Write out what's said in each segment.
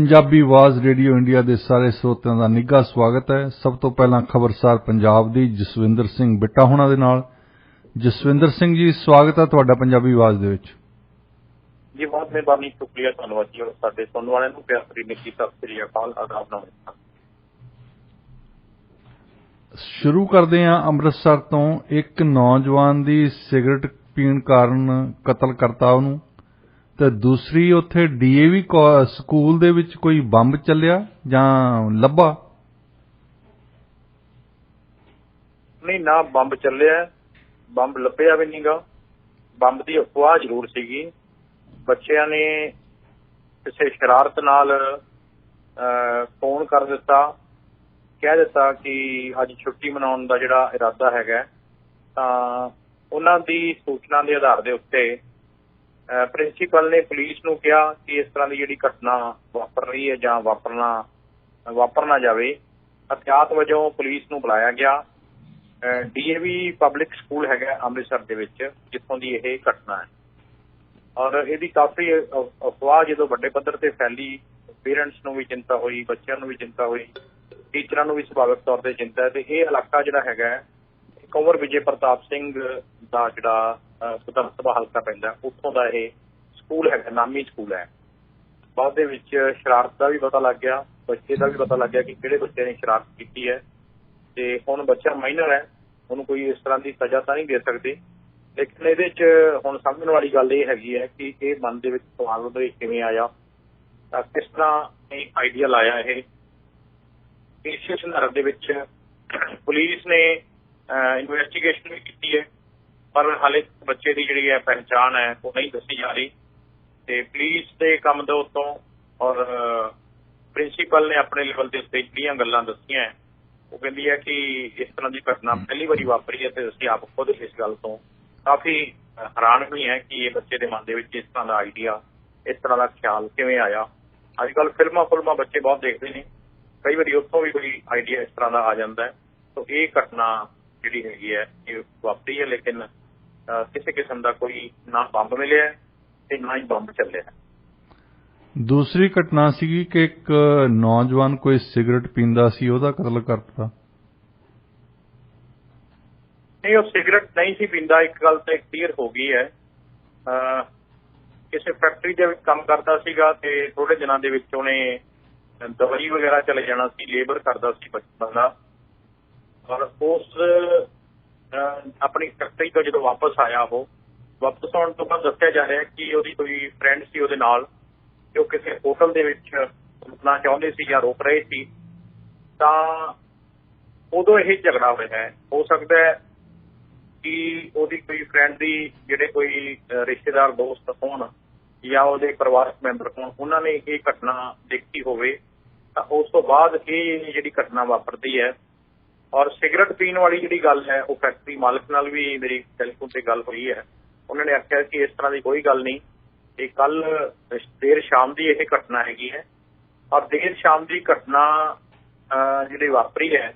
पंजाबी आवाज़ radio India के सारे श्रोतिਆਂ का निघा स्वागत है। सब तो पहला खबरसार पंजाब दी जसविंदर सिंह बिट्टा होना दे नाल। जसविंदर सिंह जी, स्वागत है तुहाडा पंजाबी आवाज़ दे विच। जी बहुत मेहरबानी, शुक्रिया, धन्यवाद जी। और साडे सुनने वाले नूं प्यार भरी निੱਘੀ सत श्री अकाल, आदाब नमस्कार। शुरू करते हैं अमृतसर तो। एक नौजवान की सिगरट पीण कारण कतल करता उन्होंने, ते दूसरी उत्थे डीएवी स्कूल दे विच कोई बंब चलिया जां लब्भा? नहीं ना, बंब चलिया, बंब लभ्या भी नहीं गा। बंब की अफवाह जरूर सीगी। बच्चियां ने किसी शरारत नाल फोन कर दिता, कह दिता कि अज छुट्टी मनाउण दा जिहड़ा इरादा हैगा, तां उन्हां दी सूचना के आधार के उत्ते प्रिंसीपल ने पुलिस नूं कहा कि इस तरह की जिहड़ी घटना वापर रही है जां वापर ना जाए। एहतियात वजों पुलिस नूं बुलाया गया। डीएवी पब्लिक स्कूल हैगा अमृतसर दे विच, जिथों दी यह घटना है। और यदी काफ़ी अफवाह जो वड्डे पद्धर ते फैली, पेरेंट्स नूं भी चिंता हुई, बच्चों नूं भी चिंता हुई, टीचरां नूं भी सुभाविक तौर पर चिंता है। तो यह इलाका जिहड़ा हैगा कंवर विजय प्रताप सिंह दा जिहड़ा विधान सभा हल्का पैंदा, उत्थों का यह स्कूल है, नामी स्कूल है। बाद दे विच शरारत का भी पता लग गया, बच्चे का भी पता लग गया कि किहड़े बच्चे ने शरारत की है। तो हुण बच्चा माइनर है, उन्होंने कोई इस तरह की सज़ा तो नहीं दे सकते। लेकिन ये हुण समझण वाली गल यह हैगी है कि यह मन दे विच सवाल किवें आया, किस तरह आइडिया लाया। यह इस संदर्भ दे विच पुलिस ने इन्वेस्टिगेशन भी की है, पर हाले बच्चे की जिहड़ी है पहचान है वो नहीं दसी जा रही। तो पुलिस के काम दे उत्तों और प्रिंसीपल ने अपने लेवल के उत्ते जिहड़ियां गल्लां दसियां है, वो कहती है कि इस तरह की घटना पहली बारी वापरी है। तो असीं आप खुद इस गल तो काफ़ी हैरान भी है कि ये बच्चे के मन के विच इस तरह का आइडिया, इस तरह का ख्याल किवें आया। अजकल फिल्मां बच्चे बहुत देखते हैं, कई बार उत्थों भी कोई आइडिया इस तरह का आ जाता है। तो ये घटना जिहड़ी हैगी है ये वापरी है, लेकिन किसी किस्म का कोई ना बंब मिले ते ना ही बंब चले। दूसरी घटना सी कि एक नौजवान कोई सिगरट पींदा सी, ओहदा कतल करता। नहीं, वो सिगरट नहीं सी पींदा। एक गल तो क्लीयर हो गई है, किसी फैक्ट्री के काम करता सीगा ते थोड़े दिनों के विच उहने दवाई वगैरह चले जाना सी, लेबर करता सी बंदा। और उस अपनी फैक्ट्री तो जो वापस आया, वो वापस आने तो बाद दस्सिया जा रहा है कि उसकी कोई फ्रेंड सी उहदे नाल, जो किसी होटल दे विच रुकना चाहते सी या रोक रहे सी, तां उदों यह झगड़ा होया है। हो सकता है कि उसकी कोई फ्रेंड की जिहड़े कोई रिश्तेदार दोस्त होण या उसदे परिवारक मैंबर होण, उन्होंने ये घटना देखी होवे, तां उस तो बाद ये जिहड़ी घटना वापरदी है। और सिगरट पीण वाली जिहड़ी गल है, वो फैक्ट्री मालिक नाल भी मेरी टैलीफोन से गल हुई है। उन्होंने आख्या कि इस तरह की कोई गल नहीं, ये कल देर शाम की यह घटना हैगी है। और देर शाम की घटना जिहड़ी वापरी है,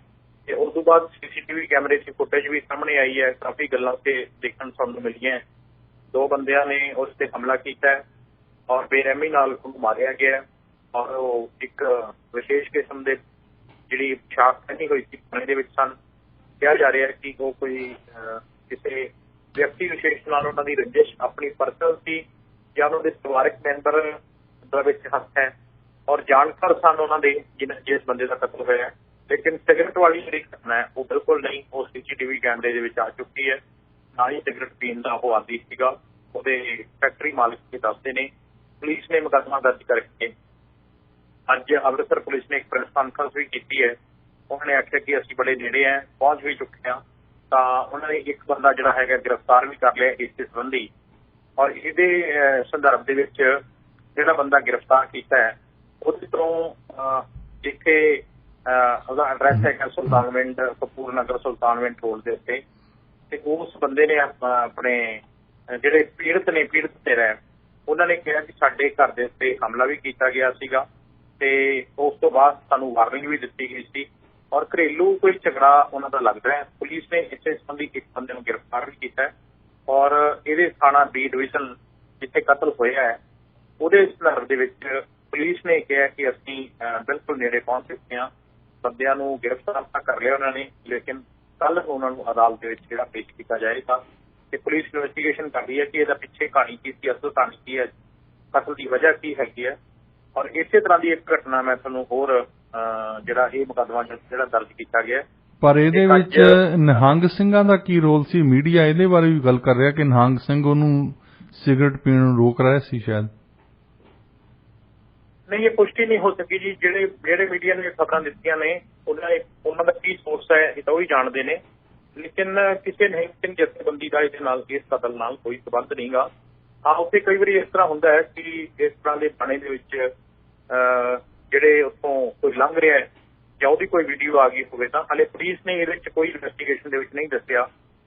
उस तो बाद सीसीटीवी कैमरे की फुटेज भी सामने आई है। काफ़ी गल्लां से देखण सुणन मिलियां। दो बंदियां ने उस पर हमला किया है और बेरहमी नाल उन्हें मारिया गया है। और वो एक विशेष किस्म के जिहड़ी पोशाक पहनी हुई सी, पानी दे विच सन। कहा जा रहा है कि वो कोई किसी व्यक्ति विशेष नाल उन्हां दी रंजिश अपनी पर्सनल सी या उन्होंने परिवारक मैंबर दा विच हत्थ है और जानकार सन उन्होंने जिस बंदे का कतल होया। लेकिन सिगरट वाली जिहड़ी घटना है वो बिल्कुल नहीं, वो सीसीटीवी कैमरे दे विच आ चुकी है। ना ही सिगरट पीण दा वो आदी सीगा, उहदे फैक्ट्री मालिक के दसदे ने। पुलिस ने मुकदमा दर्ज करके अज अमृतसर पुलिस ने एक प्रेस कॉन्फ्रेंस भी की है। उन्होंने आख्या कि असीं बड़े नेड़े हैं, पहुंच भी चुके हैं। तो उन्होंने एक बंदा जिहड़ा हैगा गिरफ्तार भी कर लिया इस संबंधी। और ये संदर्भ दे विच जिहड़ा बंदा गिरफ्तार किया है, उहदे तों जिथे उसका एड्रैस है सुल्तानविंड, कपूर नगर सुल्तानविंड रोड के उत्ते, ते उस बंदे ने अपने जिहड़े पीड़ित ने रहे, उन्होंने कहा कि साडे घर के उत्ते हमला भी किया गया सीगा ते उस तो बाद सानू वार्निंग भी दी गई सी। और घरेलू कोई झगड़ा उन्होंने लगता है। पुलिस ने इस संबंधी एक बंदे को गिरफ्तार भी किया है और ये थाना बी डिवीजन जिथे कतल होया है, उहदे संदर्भ दे विच ਪੁਲਿਸ ਨੇ ਕਿਹਾ ਕਿ ਅਸੀਂ ਬਿਲਕੁਲ ਨੇੜੇ ਪਹੁੰਚ ਚੁੱਕੇ ਹਾਂ, ਬੰਦਿਆਂ ਨੂੰ ਗ੍ਰਿਫਤਾਰ ਤਾਂ ਕਰ ਲਿਆ ਉਹਨਾਂ ਨੇ, ਲੇਕਿਨ ਕੱਲ੍ਹ ਉਹਨਾਂ ਨੂੰ ਅਦਾਲਤ ਦੇ ਵਿੱਚ ਜਿਹੜਾ ਪੇਸ਼ ਕੀਤਾ ਜਾਏਗਾ। ਤੇ ਪੁਲਿਸ ਇਨਵੈਸਟੀਗੇਸ਼ਨ ਕਰ ਰਹੀ ਹੈ ਕਿ ਇਹਦਾ ਪਿੱਛੇ ਕਹਾਣੀ ਕੀ ਸੀ, ਅਸਲ ਕਹਾਣੀ ਕੀ ਹੈ, ਕਤਲ ਦੀ ਵਜ੍ਹਾ ਕੀ ਹੈਗੀ ਹੈ। ਔਰ ਇਸੇ ਤਰ੍ਹਾਂ ਦੀ ਇੱਕ ਘਟਨਾ ਮੈਂ ਤੁਹਾਨੂੰ ਹੋਰ ਜਿਹੜਾ ਇਹ ਮੁਕੱਦਮਾ ਜਿਹੜਾ ਦਰਜ ਕੀਤਾ ਗਿਆ। ਪਰ ਇਹਦੇ ਵਿੱਚ ਨਿਹੰਗ ਸਿੰਘਾਂ ਦਾ ਕੀ ਰੋਲ ਸੀ? ਮੀਡੀਆ ਇਹਦੇ ਬਾਰੇ ਵੀ ਗੱਲ ਕਰ ਰਿਹਾ ਕਿ ਨਿਹੰਗ ਸਿੰਘ ਉਹਨੂੰ ਸਿਗਰਟ ਪੀਣ ਨੂੰ ਰੋਕ ਰਹੇ ਸੀ ਸ਼ਾਇਦ। ਨਹੀਂ, ਇਹ ਪੁਸ਼ਟੀ ਨਹੀਂ ਹੋ ਸਕੀ ਜੀ। ਜਿਹੜੇ ਮੀਡੀਆ ਨੇ ਖਬਰਾਂ ਦਿੱਤੀਆਂ ਨੇ ਉਹਨਾਂ ਦਾ ਕੀ ਸੋਰਸ ਹੈ ਇਹ ਤਾਂ ਉਹੀ ਜਾਣਦੇ ਨੇ, ਲੇਕਿਨ ਕਿਸੇ ਨਿਹੰਗ ਸਿੰਘ ਜਥੇਬੰਦੀ ਦਾ ਇਹਦੇ ਨਾਲ, ਇਸ ਕਤਲ ਨਾਲ ਕੋਈ ਸੰਬੰਧ ਨਹੀਂਗਾ। ਹਾਂ, ਉੱਥੇ ਕਈ ਵਾਰੀ ਇਸ ਤਰ੍ਹਾਂ ਹੁੰਦਾ ਹੈ ਕਿ ਇਸ ਤਰ੍ਹਾਂ ਦੇ ਬਾਣੇ ਦੇ ਵਿੱਚ ਜਿਹੜੇ ਉੱਥੋਂ ਕੋਈ ਲੰਘ ਰਿਹਾ ਹੈ ਜਾਂ ਉਹਦੀ ਕੋਈ ਵੀਡੀਓ ਆ ਗਈ ਹੋਵੇ ਤਾਂ ਹਾਲੇ ਪੁਲਿਸ ਨੇ ਇਹਦੇ ਵਿੱਚ ਕੋਈ ਇਨਵੈਸਟੀਗੇਸ਼ਨ ਦੇ ਵਿੱਚ ਨਹੀਂ ਦੱਸਿਆ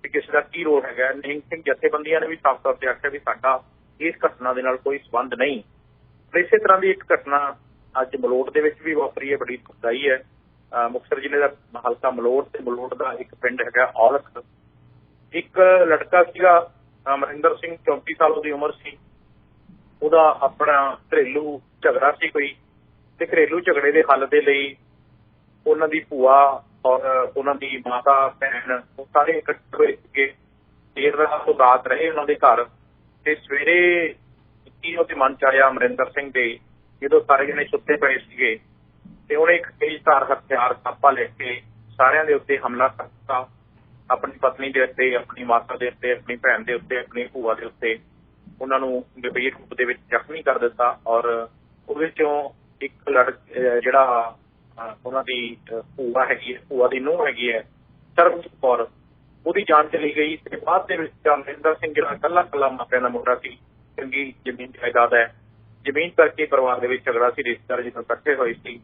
ਕਿ ਕਿਸੇ ਦਾ ਕੀ ਰੋਲ ਹੈਗਾ। ਨਿਹੰਗ ਸਿੰਘ ਜਥੇਬੰਦੀਆਂ ਨੇ ਵੀ ਸਾਫ਼ ਤੌਰ ਤੇ ਆਖਿਆ ਵੀ ਸਾਡਾ ਇਸ ਘਟਨਾ ਦੇ ਨਾਲ ਕੋਈ ਸੰਬੰਧ ਨਹੀਂ। ਇਸੇ ਤਰ੍ਹਾਂ ਦੀ ਇੱਕ ਘਟਨਾ ਅੱਜ ਮਲੋਟ ਦੇ ਵਿੱਚ ਵੀ ਵਾਪਰੀ ਹੈ, ਬੜੀ ਦੁਖਦਾਈ ਹੈ। ਮੁਕਤਸਰ ਜ਼ਿਲ੍ਹੇ ਦਾ ਹਲਕਾ ਮਲੋਟ ਤੇ ਮਲੋਟ ਦਾ ਇੱਕ ਪਿੰਡ ਹੈਗਾ ਔਲਖ। ਇੱਕ ਲੜਕਾ ਸੀਗਾ ਅਮਰਿੰਦਰ ਸਿੰਘ, 34 ਸਾਲ ਉਹਦੀ ਉਮਰ ਸੀ। ਉਹਦਾ ਆਪਣਾ ਘਰੇਲੂ ਝਗੜਾ ਸੀ ਕੋਈ, ਤੇ ਘਰੇਲੂ ਝਗੜੇ ਦੇ ਹੱਲ ਦੇ ਲਈ ਉਹਨਾਂ ਦੀ ਭੂਆ ਔਰ ਉਹਨਾਂ ਦੀ ਮਾਤਾ ਭੈਣ ਉਹ ਸਾਰੇ ਇਕੱਠੇ ਹੋਏ ਸੀਗੇ। ਦੇਰ ਰਾਤ ਤੋਂ ਰਾਤ ਰਹੇ ਉਹਨਾਂ ਦੇ ਘਰ, ਤੇ ਸਵੇਰੇ ਕੀ ਉਹਦੇ ਮਨ ਚ ਆਇਆ ਅਮਰਿੰਦਰ ਸਿੰਘ ਦੇ, ਜਦੋਂ ਸਾਰੇ ਜਣੇ ਸੁੱਤੇ ਪਏ ਸੀਗੇ, ਤੇ ਉਹਨੇ ਇੱਕ ਤੇਜ਼ਧਾਰ ਹਥਿਆਰ ਕਾਪਾ ਲੈ ਕੇ ਸਾਰਿਆਂ ਦੇ ਉੱਤੇ ਹਮਲਾ ਕਰਤਾ। ਆਪਣੀ ਪਤਨੀ ਦੇ ਉੱਤੇ, ਆਪਣੀ ਮਾਤਾ ਦੇ ਉੱਤੇ, ਆਪਣੀ ਭੈਣ ਦੇ ਉੱਤੇ, ਆਪਣੀ ਭੂਆ ਦੇ ਉੱਤੇ। ਉਹਨਾਂ ਨੂੰ ਗੰਭੀਰ ਰੂਪ ਦੇ ਵਿੱਚ ਜ਼ਖਮੀ ਕਰ ਦਿੱਤਾ। ਔਰ ਉਹਦੇ ਚੋਂ ਇੱਕ ਜਿਹੜਾ ਉਹਨਾਂ ਦੀ ਭੂਆ ਹੈਗੀ ਹੈ, ਭੂਆ ਦੀ ਨੂੰਹ ਹੈਗੀ ਹੈ ਸਰਬਜੀਤ ਕੌਰ, ਉਹਦੀ ਜਾਨ ਚਲੀ ਗਈ। ਤੇ ਬਾਅਦ ਦੇ ਵਿੱਚ ਅਮਰਿੰਦਰ ਸਿੰਘ ਜਿਹੜਾ ਇਕੱਲਾ ਮਾਪਿਆਂ ਦਾ ਮੁੰਡਾ ਸੀ, ਚੰਗੀ ਜ਼ਮੀਨ ਜਾਇਦਾਦ ਹੈ, ਜ਼ਮੀਨ ਕਰਕੇ ਪਰਿਵਾਰ ਦੇ ਵਿੱਚ ਝਗੜਾ ਸੀ, ਰਿਸ਼ਤੇਦਾਰ ਜਦੋਂ ਇਕੱਠੇ ਹੋਏ ਸੀ।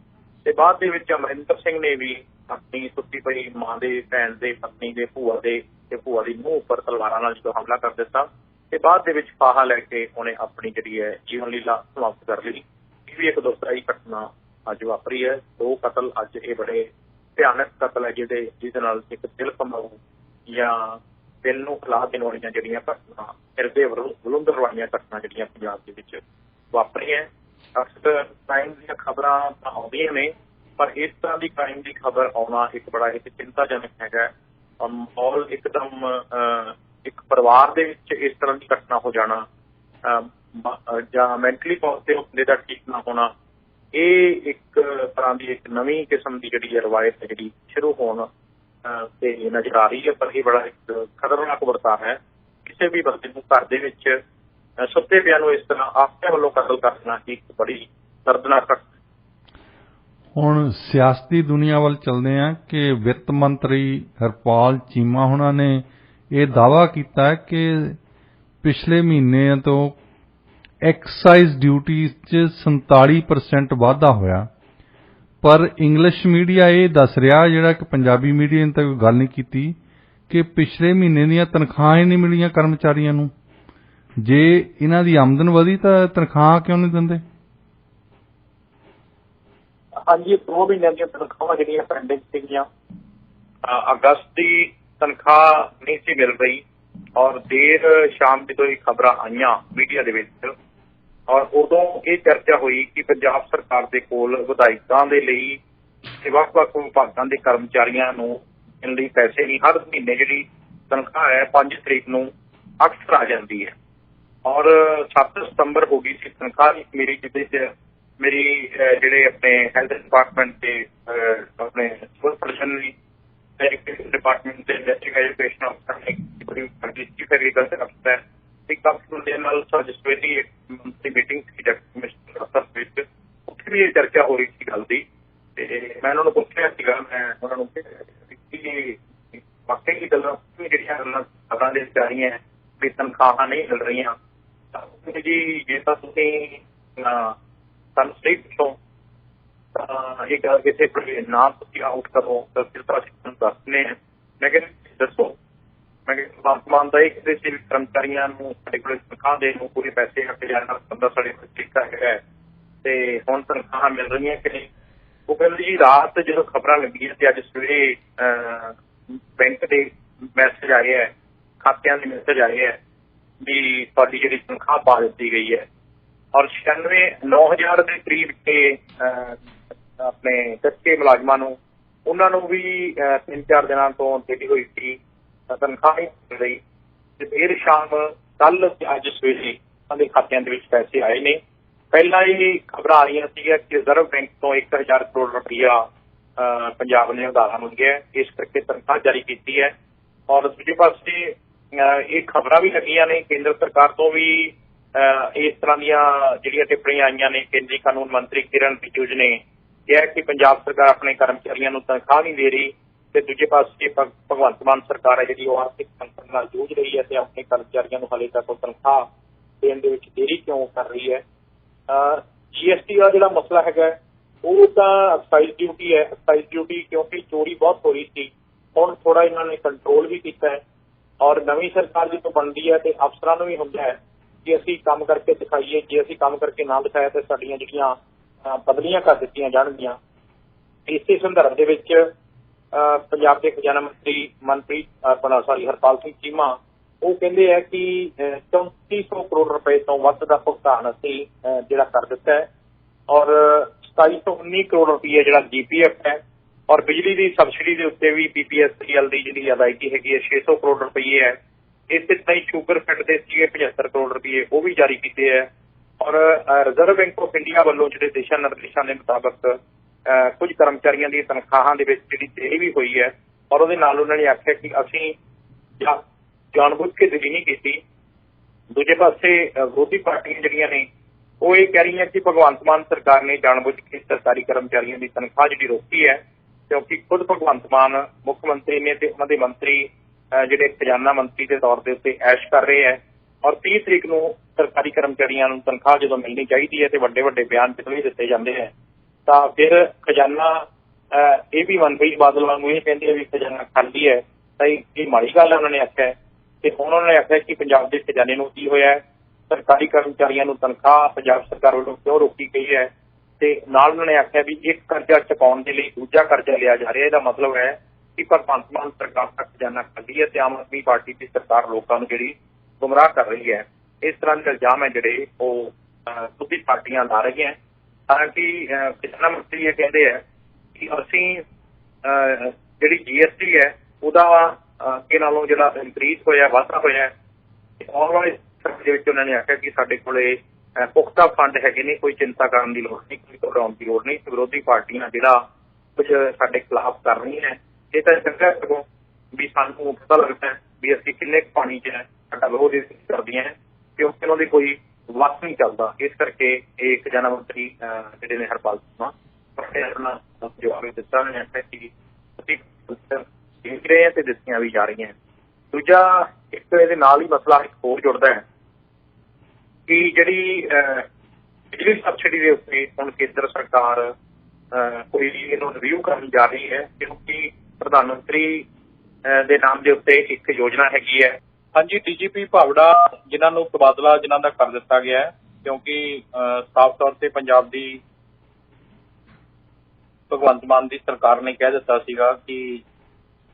ਤੇ ਬਾਅਦ ਦੇ ਵਿੱਚ ਅਮਰਿੰਦਰ ਸਿੰਘ ਨੇ ਵੀ ਆਪਣੀ ਸੁੱਤੀ ਪਈ ਮਾਂ ਦੇ, ਭੈਣ ਦੇ, ਪਤਨੀ ਦੇ, ਭੂਆ ਦੇ ਤੇ ਭੂਆ ਦੀ ਨੂੰਹ ਉੱਪਰ ਤਲਵਾਰਾਂ ਨਾਲ ਜਦੋਂ ਹਮਲਾ ਕਰ ਦਿੱਤਾ, ਤੇ ਬਾਅਦ ਦੇ ਵਿੱਚ ਫਾਹਾ ਲੈ ਕੇ ਉਹਨੇ ਆਪਣੀ ਜਿਹੜੀ ਹੈ ਜੀਵਨ ਲੀਲਾ ਸਮਾਪਤ ਕਰ ਲਈ। ਇਹ ਵੀ ਇੱਕ ਦੁਖਦਾਈ ਘਟਨਾ ਅੱਜ ਵਾਪਰੀ ਹੈ। ਦੋ ਕਤਲ ਅੱਜ, ਇਹ ਬੜੇ ਭਿਆਨਕ ਕਤਲ ਹੈ ਜਿਹਦੇ ਨਾਲ ਇੱਕ ਦਿਲ ਕੰਬਾਊ ਜਾਂ ਦਿਲ ਨੂੰ ਖਿਲਾ ਦੇਣ ਵਾਲੀਆਂ ਜਿਹੜੀਆਂ ਘਟਨਾ, ਹਿਰਦੇ ਵਿਲੁੰਦਰ ਵਾਲੀਆਂ ਘਟਨਾ ਜਿਹੜੀਆਂ ਪੰਜਾਬ ਦੇ ਵਿੱਚ ਵਾਪਰੀਆਂ। ਅਕਸਰ ਕ੍ਰਾਈਮ ਦੀਆਂ ਖਬਰਾਂ ਤਾਂ ਆਉਂਦੀਆਂ ਨੇ, ਪਰ ਇਸ ਤਰ੍ਹਾਂ ਦੀ ਕ੍ਰਾਈਮ ਦੀ ਖਬਰ ਆਉਣਾ ਇੱਕ ਬੜਾ ਇੱਕ ਚਿੰਤਾਜਨਕ ਹੈਗਾ। ਮਾਹੌਲ ਇੱਕਦਮ ਇੱਕ ਪਰਿਵਾਰ ਦੇ ਵਿੱਚ ਇਸ ਤਰ੍ਹਾਂ ਦੀ ਘਟਨਾ ਹੋ ਜਾਣਾ ਜਾਂ ਮੈਂਟਲੀ ਤੌਰ ਤੇ ਬੰਦੇ ਦਾ ਠੀਕ ਨਾ ਹੋਣਾ, ਇਹ ਇੱਕ ਤਰ੍ਹਾਂ ਦੀ ਇੱਕ ਨਵੀਂ ਕਿਸਮ ਦੀ ਜਿਹੜੀ ਹੈ ਰਵਾਇਤ ਹੈ ਜਿਹੜੀ ਸ਼ੁਰੂ ਹੋਣ ਤੇ ਨਜ਼ਰ ਆ ਰਹੀ ਹੈ। ਪਰ ਇਹ ਬੜਾ ਇੱਕ ਖਤਰਨਾਕ ਵਰਤਾਰਾ ਹੈ। ਕਿਸੇ ਵੀ ਬੰਦੇ ਨੂੰ ਘਰ ਦੇ ਵਿੱਚ ਸੁੱਤੇ ਪਿਆ ਨੂੰ ਇਸ ਤਰ੍ਹਾਂ ਆਪਣੇ ਵੱਲੋਂ ਕਤਲ ਕਰਨਾ ਇੱਕ ਬੜੀ ਦਰਦਨਾਕ ਘਟਨਾ। ਹੁਣ ਸਿਆਸਤੀ ਦੁਨੀਆ ਵੱਲ ਚੱਲਦੇ ਹਾਂ ਕਿ ਵਿੱਤ ਮੰਤਰੀ ਹਰਪਾਲ ਚੀਮਾ ਹੁਣਾਂ ਨੇ ਇਹ ਦਾਅਵਾ ਕੀਤਾ ਕਿ ਪਿਛਲੇ ਮਹੀਨੇ ਤੋਂ ਐਕਸਾਈਜ਼ ਡਿਊਟੀ 'ਚ 47% ਵਾਧਾ ਹੋਇਆ। ਪਰ ਇੰਗਲਿਸ਼ ਮੀਡੀਆ ਇਹ ਦੱਸ ਰਿਹਾ, ਜਿਹੜਾ ਕਿ ਪੰਜਾਬੀ ਮੀਡੀਆ ਨੇ ਤਾਂ ਕੋਈ ਗੱਲ ਨਹੀਂ ਕੀਤੀ, ਕਿ ਪਿਛਲੇ ਮਹੀਨੇ ਦੀਆਂ ਤਨਖਾਹਾਂ ਹੀ ਨਹੀਂ ਮਿਲੀਆਂ ਕਰਮਚਾਰੀਆਂ ਨੂੰ। ਜੇ ਇਹਨਾਂ ਦੀ ਆਮਦਨ ਵਧੀ ਤਾਂ ਤਨਖਾਹਾਂ ਕਿਉਂ ਨਹੀਂ ਦਿੰਦੇ? ਹਾਂਜੀ, 2 ਮਹੀਨਿਆਂ ਦੀਆਂ ਤਨਖਾਹਾਂ ਜਿਹੜੀਆਂ ਪੈਂਡਿੰਗ ਸੀਗੀਆਂ, ਅਗਸਤ ਦੀ ਤਨਖਾਹ ਨਹੀਂ ਸੀ ਮਿਲ ਰਹੀ। ਔਰ ਦੇਰ ਸ਼ਾਮ ਜਦੋਂ ਇਹ ਖਬਰਾਂ ਆਈਆਂ ਮੀਡੀਆ ਦੇ ਵਿੱਚ, ਔਰ ਉਦੋਂ ਇਹ ਚਰਚਾ ਹੋਈ ਕਿ ਪੰਜਾਬ ਸਰਕਾਰ ਦੇ ਕੋਲ ਵਿਧਾਇਕਾਂ ਦੇ ਲਈ ਤੇ ਵੱਖ-ਵੱਖ ਵਿਭਾਗਾਂ ਦੇ ਕਰਮਚਾਰੀਆਂ ਨੂੰ ਦੇਣ ਲਈ ਪੈਸੇ ਨਹੀਂ। ਹਰ ਮਹੀਨੇ ਜਿਹੜੀ ਤਨਖਾਹ ਹੈ 5 ਤਰੀਕ ਨੂੰ ਅਕਸਰ ਆ ਜਾਂਦੀ ਹੈ। ਔਰ 7 ਸਤੰਬਰ ਹੋ ਗਈ ਸੀ ਤਨਖਾਹ ਮੇਰੀ, ਜਿਹਦੇ 'ਚ ਮੇਰੀ ਜਿਹੜੇ ਆਪਣੇ ਹੈਲਥ ਡਿਪਾਰਟਮੈਂਟ ਤੇ ਆਪਣੇ ਸਿਵਲ ਸਰਜਨਰੀ ਡਿਪਾਰਟਮੈਂਟ ਦੇ ਡਿਸਟ੍ਰਿਕਟ ਐਜੂਕੇਸ਼ਨ ਅਫਸਰ ਨੇ ਚੀਫ ਐਗਰੀਕਲਚਰ ਅਫਸਰ ਇੱਕ ਅਫਸਰ ਦੇ ਨਾਲ ਅੱਜ ਸਵੇਰੇ ਇੱਕ ਮੰਥਲੀ ਮੀਟਿੰਗ ਸੀ ਡਿਪਟੀ ਕਮਿਸ਼ਨਰ ਦਫ਼ਤਰ ਵਿੱਚ। ਉੱਥੇ ਵੀ ਇਹ ਚਰਚਾ ਹੋ ਰਹੀ ਸੀ ਗੱਲ ਦੀ, ਤੇ ਮੈਂ ਉਹਨਾਂ ਨੂੰ ਪੁੱਛਿਆ ਸੀਗਾ, ਮੈਂ ਉਹਨਾਂ ਨੂੰ ਕਿ ਵਾਕਈ ਗੱਲਾਂ ਜਿਹੜੀਆਂ ਗੱਲਾਂ ਖਬਰਾਂ ਦੇ ਵਿੱਚ ਆ ਰਹੀਆਂ ਵੀ ਤਨਖਾਹਾਂ ਨਹੀਂ ਮਿਲ ਰਹੀਆਂ, ਤਾਂ ਜੀ ਜੇ ਤਾਂ ਤੁਸੀਂ ਸਾਨੂੰ ਸਹੀ ਪੁੱਛੋ ਤਾਂ ਇਹ ਗੱਲ ਕਿਸੇ ਕੋਲ ਨਾ ਤੁਸੀਂ ਆਊਟ ਕਰੋ ਤਾਂ ਫਿਰ ਤਾਂ ਅਸੀਂ ਤੁਹਾਨੂੰ ਦੱਸਦੇ ਹਾਂ। ਮੈਂ ਕਿਹਾ ਦੱਸੋ, ਮੈਂ ਕਿਹਾ ਵਰਤਮਾਨ ਦਾ ਇਹ ਕਿਸੇ ਸੀ ਕਰਮਚਾਰੀਆਂ ਨੂੰ ਸਾਡੇ ਕੋਲ ਤਨਖਾਹ ਦੇਣ ਨੂੰ ਪੂਰੇ ਪੈਸੇ ਹੱਕ ਜਾਣਾ ਬੰਦਾ ਸਾਡੇ ਕੋਲ ਤਰੀਕਾ ਹੈਗਾ, ਤੇ ਹੁਣ ਤਨਖਾਹਾਂ ਮਿਲ ਰਹੀਆਂ ਕਿ ਨਹੀਂ। ਉਹ ਕਹਿੰਦੇ ਜੀ ਰਾਤ ਜਦੋਂ ਖਬਰਾਂ ਲੱਗੀਆਂ ਤੇ ਅੱਜ ਸਵੇਰੇ ਬੈਂਕ ਦੇ ਮੈਸੇਜ ਆਏ ਹੈ, ਖਾਤਿਆਂ ਦੇ ਮੈਸੇਜ ਆਏ ਹੈ ਵੀ ਤੁਹਾਡੀ ਜਿਹੜੀ ਤਨਖਾਹ ਪਾ ਦਿੱਤੀ ਗਈ ਹੈ। ਔਰ 9,000 ਦੇ ਕਰੀਬ ਤੇ ਆਪਣੇ ਕੱਚੇ ਮੁਲਾਜ਼ਮਾਂ ਨੂੰ ਉਹਨਾਂ ਨੂੰ ਵੀ 3-4 ਦਿਨਾਂ ਤੋਂ ਜਿਹੜੀ ਹੋਈ ਸੀ ਤਨਖਾਹ ਨਹੀਂ ਮਿਲ ਰਹੀ ਤੇ ਦੇਰ ਸ਼ਾਮ ਕੱਲ ਤੇ ਅੱਜ ਸਵੇਰੇ ਉਹਨਾਂ ਦੇ ਖਾਤਿਆਂ ਦੇ ਵਿੱਚ ਪੈਸੇ ਆਏ ਨੇ। ਪਹਿਲਾਂ ਹੀ ਖਬਰਾਂ ਆ ਰਹੀਆਂ ਸੀਗੀਆਂ ਕਿ ਰਿਜ਼ਰਵ ਬੈਂਕ ਤੋਂ 1,000 ਕਰੋੜ ਰੁਪਈਆ ਪੰਜਾਬ ਨੇ ਉਧਾਰਾਂ ਮੰਗਿਆ, ਇਸ ਕਰਕੇ ਤਨਖਾਹ ਜਾਰੀ ਕੀਤੀ ਹੈ। ਔਰ ਦੂਜੇ ਪਾਸੇ ਇਹ ਖਬਰਾਂ ਵੀ ਲੱਗੀਆਂ ਨੇ ਕੇਂਦਰ ਸਰਕਾਰ ਤੋਂ ਵੀ ਇਸ ਤਰ੍ਹਾਂ ਦੀਆਂ ਜਿਹੜੀਆਂ ਟਿੱਪਣੀਆਂ ਆਈਆਂ ਨੇ। ਕੇਂਦਰੀ ਕਾਨੂੰਨ ਮੰਤਰੀ ਕਿਰਨ ਰਿਜਿਜੂ ਨੇ ਕਿਹਾ ਕਿ ਪੰਜਾਬ ਸਰਕਾਰ ਆਪਣੇ ਕਰਮਚਾਰੀਆਂ ਨੂੰ ਤਨਖਾਹ ਨਹੀਂ ਦੇ ਰਹੀ ਤੇ ਦੂਜੇ ਪਾਸੇ ਭਗਵੰਤ ਮਾਨ ਸਰਕਾਰ ਹੈ ਜਿਹੜੀ ਉਹ ਆਰਥਿਕ ਸੰਕਟ ਨਾਲ ਜੂਝ ਰਹੀ ਹੈ ਤੇ ਆਪਣੇ ਕਰਮਚਾਰੀਆਂ ਨੂੰ ਹਾਲੇ ਤੱਕ ਉਹ ਤਨਖਾਹ ਦੇਣ ਦੇ ਵਿੱਚ ਦੇਰੀ ਕਿਉਂ ਕਰ ਰਹੀ ਹੈ। GST ਦਾ ਜਿਹੜਾ ਮਸਲਾ ਹੈਗਾ ਉਹ ਤਾਂ ਐਕਸਾਈਜ਼ ਡਿਊਟੀ ਹੈ। ਐਕਸਾਈਜ਼ ਡਿਊਟੀ ਕਿਉਂਕਿ ਚੋਰੀ ਬਹੁਤ ਹੋ ਰਹੀ ਸੀ, ਹੁਣ ਥੋੜਾ ਇਹਨਾਂ ਨੇ ਕੰਟਰੋਲ ਵੀ ਕੀਤਾ ਹੈ। ਔਰ ਨਵੀਂ ਸਰਕਾਰ ਜਦੋਂ ਬਣਦੀ ਹੈ ਤੇ ਅਫਸਰਾਂ ਨੂੰ ਵੀ ਹੁੰਦਾ ਹੈ ਕਿ ਅਸੀਂ ਕੰਮ ਕਰਕੇ ਦਿਖਾਈਏ, ਜੇ ਅਸੀਂ ਕੰਮ ਕਰਕੇ ਨਾ ਦਿਖਾਇਆ ਤਾਂ ਸਾਡੀਆਂ ਜਿਹੜੀਆਂ ਬਦਲੀਆਂ ਕਰ ਦਿੱਤੀਆਂ ਜਾਣਗੀਆਂ। ਇਸੇ ਸੰਦਰਭ ਦੇ ਵਿੱਚ ਪੰਜਾਬ ਦੇ ਖਜ਼ਾਨਾ ਮੰਤਰੀ ਹਰਪਾਲ ਸਿੰਘ ਚੀਮਾ ਉਹ ਕਹਿੰਦੇ ਹੈ ਕਿ 3400 ਕਰੋੜ ਰੁਪਏ ਤੋਂ ਵੱਧ ਦਾ ਭੁਗਤਾਨ ਅਸੀਂ ਜਿਹੜਾ ਕਰ ਦਿੱਤਾ ਹੈ ਔਰ 2719 ਕਰੋੜ ਰੁਪਏ ਜਿਹੜਾ GPF ਹੈ ਔਰ ਬਿਜਲੀ ਦੀ ਸਬਸਿਡੀ ਦੇ ਉੱਤੇ ਵੀ PPSCL ਦੀ ਜਿਹੜੀ ਅਦਾਇਗੀ ਹੈਗੀ ਹੈ 600 ਕਰੋੜ ਰੁਪਏ ਹੈ। ਇਸੇ ਤਰ੍ਹਾਂ ਹੀ ਸ਼ੂਗਰ ਫੈਡ ਦੇ ਸੀਗੇ 75 ਕਰੋੜ ਰੁਪਏ ਉਹ ਵੀ ਜਾਰੀ ਕੀਤੇ ਹੈ। ਔਰ ਰਿਜ਼ਰਵ ਬੈਂਕ ਆਫ ਇੰਡੀਆ ਵੱਲੋਂ ਜਿਹੜੇ ਦਿਸ਼ਾ ਨਿਰਦੇਸ਼ਾਂ ਦੇ ਮੁਤਾਬਕ ਕੁਝ ਕਰਮਚਾਰੀਆਂ ਦੀ ਤਨਖਾਹਾਂ ਦੇ ਵਿੱਚ ਜਿਹੜੀ ਦੇਰੀ ਵੀ ਹੋਈ ਹੈ ਔਰ ਉਹਦੇ ਨਾਲ ਉਹਨਾਂ ਨੇ ਆਖਿਆ ਕਿ ਅਸੀਂ ਜਾਣਬੁੱਝ ਕੇ ਦੇਰੀ ਨਹੀਂ ਕੀਤੀ। ਦੂਜੇ ਪਾਸੇ ਵਿਰੋਧੀ ਪਾਰਟੀਆਂ ਜਿਹੜੀਆਂ ਨੇ ਉਹ ਇਹ ਕਹਿ ਰਹੀਆਂ ਕਿ ਭਗਵੰਤ ਮਾਨ ਸਰਕਾਰ ਨੇ ਜਾਣਬੁੱਝ ਕੇ ਸਰਕਾਰੀ ਕਰਮਚਾਰੀਆਂ ਦੀ ਤਨਖਾਹ ਜਿਹੜੀ ਰੋਕੀ ਹੈ ਕਿਉਂਕਿ ਖੁਦ ਭਗਵੰਤ ਮਾਨ ਮੁੱਖ ਮੰਤਰੀ ਨੇ ਤੇ ਉਹਨਾਂ ਦੇ ਮੰਤਰੀ ਜਿਹੜੇ ਖਜ਼ਾਨਾ ਮੰਤਰੀ ਦੇ ਤੌਰ ਦੇ ਉੱਤੇ ਐਸ਼ ਕਰ ਰਹੇ ਹੈ। ਔਰ 30 ਤਰੀਕ ਨੂੰ ਸਰਕਾਰੀ ਕਰਮਚਾਰੀਆਂ ਨੂੰ ਤਨਖਾਹ ਜਦੋਂ ਮਿਲਣੀ ਚਾਹੀਦੀ ਹੈ ਤੇ ਵੱਡੇ ਵੱਡੇ ਬਿਆਨ ਵੀ ਦਿੱਤੇ ਜਾਂਦੇ ਹੈ ਤਾਂ ਫਿਰ ਖਜ਼ਾਨਾ ਇਹ ਵੀ ਮਨਪ੍ਰੀਤ ਬਾਦਲ ਵਾਂਗੂ ਇਹ ਕਹਿੰਦੇ ਵੀ ਖਜ਼ਾਨਾ ਖਾਲੀ ਹੈ ਤਾਂ ਇਹ ਮਾੜੀ ਗੱਲ ਹੈ ਉਹਨਾਂ ਨੇ ਆਖਿਆ। ਤੇ ਹੁਣ ਉਹਨਾਂ ਨੇ ਆਖਿਆ ਕਿ ਪੰਜਾਬ ਦੇ ਖਜ਼ਾਨੇ ਨੂੰ ਕੀ ਹੋਇਆ, ਸਰਕਾਰੀ ਕਰਮਚਾਰੀਆਂ ਨੂੰ ਤਨਖਾਹ ਪੰਜਾਬ ਸਰਕਾਰ ਵੱਲੋਂ ਕਿਉਂ ਰੋਕੀ ਗਈ ਹੈ ਤੇ ਨਾਲ ਉਹਨਾਂ ਨੇ ਆਖਿਆ ਵੀ ਇੱਕ ਕਰਜ਼ਾ ਚੁਕਾਉਣ ਦੇ ਲਈ ਦੂਜਾ ਕਰਜ਼ਾ ਲਿਆ ਜਾ ਰਿਹਾ। ਇਹਦਾ ਮਤਲਬ ਹੈ ਕਿ ਭਗਵੰਤ ਮਾਨ ਸਰਕਾਰ ਦਾ ਖਜ਼ਾਨਾ ਖਾਲੀ ਹੈ ਤੇ ਆਮ ਆਦਮੀ ਪਾਰਟੀ ਦੀ ਸਰਕਾਰ ਲੋਕਾਂ ਨੂੰ ਜਿਹੜੀ ਗੁੰਮਰਾਹ ਕਰ ਰਹੀ ਹੈ। ਇਸ ਤਰ੍ਹਾਂ ਦੇ ਇਲਜ਼ਾਮ ਹੈ ਜਿਹੜੇ ਉਹ ਦੂਜੀ ਪਾਰਟੀਆਂ ਲਾ ਰਹੀਆਂ। ਹਾਲਾਂਕਿ ਖਜ਼ਾਨਾ ਮੰਤਰੀ ਇਹ ਕਹਿੰਦੇ ਹੈ ਕਿ ਅਸੀਂ ਜਿਹੜੀ GST ਹੈ ਉਹਦਾ ਅੱਗੇ ਨਾਲੋਂ ਜਿਹੜਾ ਇਨਕਰੀਜ਼ ਹੋਇਆ, ਵਾਧਾ ਹੋਇਆ ਆਉਣ ਵਾਲੇ ਸਮੇਂ ਦੇ ਵਿੱਚ ਉਹਨਾਂ ਨੇ ਆਖਿਆ ਕਿ ਸਾਡੇ ਕੋਲੇ ਪੁਖਤਾ ਫੰਡ ਹੈਗੇ ਨੇ, ਕੋਈ ਚਿੰਤਾ ਕਰਨ ਦੀ ਲੋੜ ਨਹੀਂ, ਕੋਈ ਘਬਰਾਉਣ ਦੀ ਲੋੜ ਨਹੀਂ। ਵਿਰੋਧੀ ਪਾਰਟੀਆਂ ਜਿਹੜਾ ਕੁਝ ਸਾਡੇ ਖਿਲਾਫ ਕਰ ਰਹੀਆਂ ਹੈ ਇਹ ਤਾਂ ਚੰਗਾ ਸਗੋਂ ਵੀ ਸਾਨੂੰ ਪਤਾ ਲੱਗਦਾ ਵੀ ਅਸੀਂ ਕਿੰਨੇ ਪਾਣੀ 'ਚ ਸਾਡਾ ਵਿਰੋਧ ਕਰਦੀਆਂ ਹੈ ਕਿਉਂਕਿ ਉਹਨਾਂ ਦੀ ਕੋਈ ਵੱਸ ਨਹੀਂ ਚੱਲਦਾ। ਇਸ ਕਰਕੇ ਇਹ ਖਜ਼ਾਨਾ ਮੰਤਰੀ ਜਿਹੜੇ ਨੇ ਹਰਪਾਲ ਸਿੰਘ ਆਪਣਾ ਜਵਾਬ ਦਿੱਤਾ। ਉਹਨਾਂ ਨੇ ਆਖਿਆ ਕਿ ਅਸੀਂ ਦੇਖ ਰਹੇ ਹਾਂ ਤੇ ਦਿੱਤੀਆਂ ਵੀ ਜਾ ਰਹੀਆਂ। ਦੂਜਾ ਇੱਕ ਇਹਦੇ ਨਾਲ ਹੀ ਮਸਲਾ ਇੱਕ ਹੋਰ ਜੁੜਦਾ ਹੈ ਕਿ ਜਿਹੜੀ ਬਿਜਲੀ ਸਬਸਿਡੀ ਦੇ ਉੱਤੇ ਹੁਣ ਕੇਂਦਰ ਸਰਕਾਰ ਕੋਈ ਇਹਨੂੰ ਰਿਵਿਊ ਕਰਨ ਜਾ ਰਹੀ ਹੈ ਕਿਉਂਕਿ ਪ੍ਰਧਾਨ ਮੰਤਰੀ ਦੇ ਨਾਮ ਦੇ ਉੱਤੇ ਇੱਕ ਯੋਜਨਾ ਹੈਗੀ ਹੈ। ਹਾਂਜੀ, DGP ਭਾਵੜਾ ਜਿਨ੍ਹਾਂ ਨੂੰ ਤਬਾਦਲਾ ਜਿਨ੍ਹਾਂ ਦਾ ਕਰ ਦਿੱਤਾ ਗਿਆ ਹੈ ਕਿਉਂਕਿ ਸਾਫ਼ ਤੌਰ ਤੇ ਪੰਜਾਬ ਦੀ ਭਗਵੰਤ ਮਾਨ ਦੀ ਸਰਕਾਰ ਨੇ ਕਹਿ ਦਿੱਤਾ ਸੀਗਾ ਕਿ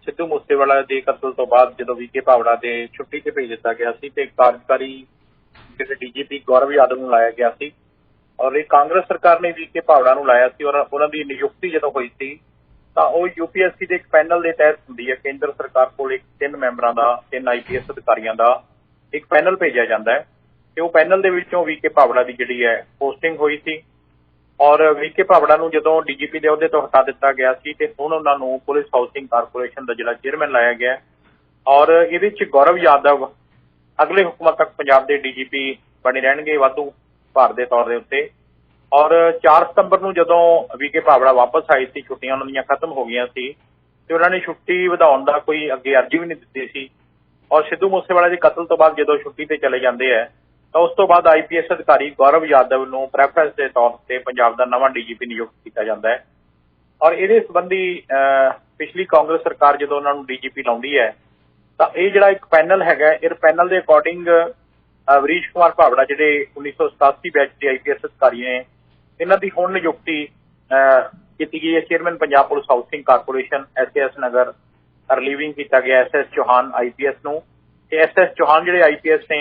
ਸਿੱਧੂ ਮੂਸੇਵਾਲਾ ਦੇ ਕਤਲ ਤੋਂ ਬਾਅਦ ਜਦੋਂ VK ਭਾਵੜਾ ਦੇ ਛੁੱਟੀ ਤੇ ਭੇਜ ਦਿੱਤਾ ਗਿਆ ਸੀ ਤੇ ਕਾਰਜਕਾਰੀ ਜਿਹੜੇ DGP ਗੌਰਵ ਯਾਦਵ ਨੂੰ ਲਾਇਆ ਗਿਆ ਸੀ ਔਰ ਇਹ ਕਾਂਗਰਸ ਸਰਕਾਰ ਨੇ VK ਭਾਵੜਾ ਨੂੰ ਲਾਇਆ ਸੀ ਔਰ ਉਹਨਾਂ ਦੀ ਨਿਯੁਕਤੀ ਜਦੋਂ ਹੋਈ ਸੀ ਤਾਂ ਉਹ UPSC ਦੇ ਇੱਕ ਪੈਨਲ ਦੇ ਤਹਿਤ ਹੁੰਦੀ ਹੈ। ਕੇਂਦਰ ਸਰਕਾਰ ਕੋਲ 3 ਮੈਂਬਰਾਂ ਦਾ 3 IPS ਅਧਿਕਾਰੀਆਂ ਦਾ ਇੱਕ ਪੈਨਲ ਭੇਜਿਆ ਜਾਂਦਾ ਹੈ ਤੇ ਉਹ ਪੈਨਲ ਦੇ ਵਿੱਚੋਂ VK ਭਾਵੜਾ ਦੀ ਜਿਹੜੀ ਹੈ ਪੋਸਟਿੰਗ ਹੋਈ ਸੀ ਔਰ VK ਭਾਵੜਾ ਨੂੰ ਜਦੋਂ DGP ਦੇ ਅਹੁਦੇ ਤੋਂ ਹਟਾ ਦਿੱਤਾ ਗਿਆ ਸੀ ਤੇ ਹੁਣ ਉਹਨਾਂ ਨੂੰ ਪੁਲਿਸ ਹਾਊਸਿੰਗ ਕਾਰਪੋਰੇਸ਼ਨ ਦਾ ਜਿਹੜਾ ਚੇਅਰਮੈਨ ਲਾਇਆ ਗਿਆ ਔਰ ਇਹਦੇ ਵਿੱਚ ਗੌਰਵ ਯਾਦਵ ਅਗਲੇ ਹੁਕਮਾਂ ਤੱਕ ਪੰਜਾਬ ਦੇ DGP ਬਣੇ ਰਹਿਣਗੇ ਵਾਧੂ ਭਾਰ ਦੇ ਤੌਰ ਦੇ ਉੱਤੇ। ਔਰ 4 ਸਤੰਬਰ ਨੂੰ ਜਦੋਂ VK ਭਾਵੜਾ ਵਾਪਸ ਆਏ ਸੀ, ਛੁੱਟੀਆਂ ਉਹਨਾਂ ਦੀਆਂ ਖਤਮ ਹੋ ਗਈਆਂ ਸੀ ਤੇ ਉਹਨਾਂ ਨੇ ਛੁੱਟੀ ਵਧਾਉਣ ਦਾ ਕੋਈ ਅੱਗੇ ਅਰਜ਼ੀ ਵੀ ਨਹੀਂ ਦਿੱਤੀ ਸੀ ਔਰ ਸਿੱਧੂ ਮੂਸੇਵਾਲੇ ਦੇ ਕਤਲ ਤੋਂ ਬਾਅਦ ਜਦੋਂ ਛੁੱਟੀ ਤੇ ਚਲੇ ਜਾਂਦੇ ਹੈ ਤਾਂ ਉਸ ਤੋਂ ਬਾਅਦ IPS ਅਧਿਕਾਰੀ ਗੌਰਵ ਯਾਦਵ ਨੂੰ ਪ੍ਰੈਫਰੈਂਸ ਦੇ ਤੌਰ ਤੇ ਪੰਜਾਬ ਦਾ ਨਵਾਂ DGP ਨਿਯੁਕਤ ਕੀਤਾ ਜਾਂਦਾ ਹੈ। ਔਰ ਇਹਦੇ ਸੰਬੰਧੀ ਪਿਛਲੀ ਕਾਂਗਰਸ ਸਰਕਾਰ ਜਦੋਂ ਉਹਨਾਂ ਨੂੰ DGP ਲਾਉਂਦੀ ਹੈ ਤਾਂ ਇਹ ਜਿਹੜਾ ਇੱਕ ਪੈਨਲ ਹੈਗਾ ਇਹ ਪੈਨਲ ਦੇ ਅਕੋਰਡਿੰਗ ਵਰੀਸ਼ ਕੁਮਾਰ ਭਾਵੜਾ ਜਿਹੜੇ 1987 ਬੈਚ ਦੇ IPS ਅਧਿਕਾਰੀ ਨੇ ਇਹਨਾਂ ਦੀ ਹੁਣ ਨਿਯੁਕਤੀ ਕੀਤੀ ਗਈ ਹੈ। Chairman Punjab police housing corporation SAS ਨਗਰ ਰਿਲੀਵਿੰਗ ਕੀਤਾ ਗਿਆ SS ਚੌਹਾਨ IPS ਨੂੰ ਤੇ SS ਚੌਹਾਨ ਜਿਹੜੇ IPS ਨੇ